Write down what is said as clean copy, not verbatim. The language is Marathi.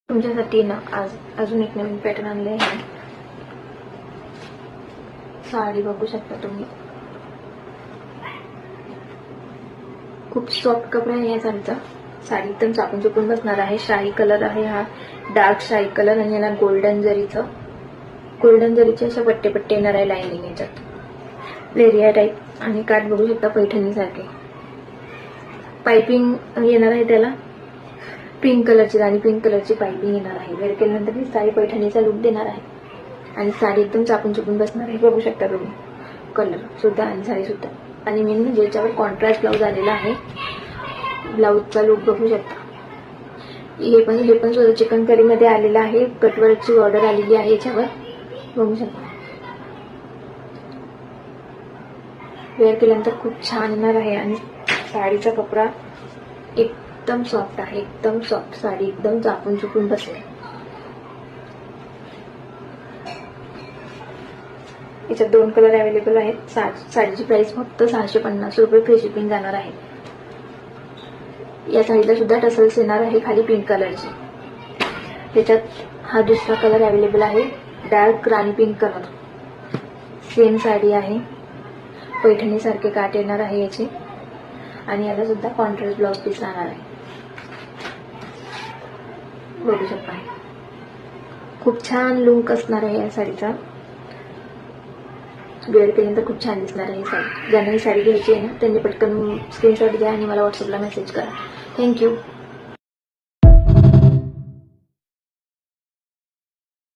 तुमच्यासाठी ना आज अजून एक नवीन पॅटर्न आणले आहे. साडी बघू शकता तुम्ही, खूप सॉफ्ट कपडा आहे या साडीचा. साडी एकदम चापून चुपून बसणार आहे. शाही कलर आहे हा, डार्क शाही कलर, आणि याला गोल्डन जरीचे असे पट्टे पट्टे येणार आहे लाईनिंग याच्यात लेरिया टाईप. आणि काठ बघू शकता पैठणी सारखे. पाइपिंग येणार आहे त्याला, पिंक कलरची आणि पिंक कलरची पाइपिंग येणार आहे. वेअर केल्यानंतर ही साडी पैठणीचा लुक देणार आहे आणि साडी एकदम चापून चुपून बसणार आहे. बघू शकता तुम्ही कलर सुद्धा आणि साडी सुद्धा. आणि मेन म्हणजे याच्यावर कॉन्ट्रास्ट ब्लाऊज आलेला आहे. ब्लाऊजचा लुक बघू शकता. हे पण सुद्धा चिकनकरी मध्ये आलेला आहे. कटवर्कची ऑर्डर आलेली आहे याच्यावर, बघू शकता. वेअर केल्यानंतर खूप छान येणार आहे. आणि साडीचा कपडा एकदम सॉफ्ट आहे, एकदम सॉफ्ट. साडी एकदम चापून चुपून बसते. याच्यात 2 कलर अवेलेबल आहेत. साडीची प्राइस फक्त 650 रुपये फ्री शिपिंग जाणार आहे. या साडीला सुद्धा टसल्स येणार आहे खाली पिंक कलरची. त्याच्यात हा दुसरा कलर अवेलेबल आहे, डार्क राणी पिंक कलर. सेम साडी आहे, पैठणी सारखे काठ येणार आहे याचे. आणि याला सुद्धा कॉन्ट्रास्ट ब्लाउज पीस राहणार आहे. बघू शकता, खूप छान लुक असणार आहे या साडीचा. वेअर केल्यानंतर खूप छान दिसणार आहे साडी. ज्यांना ही साडी घ्यायची आहे ना त्यांनी पटकन स्क्रीनशॉट घ्या आणि मला व्हॉट्सअपला मेसेज करा. थँक्यू.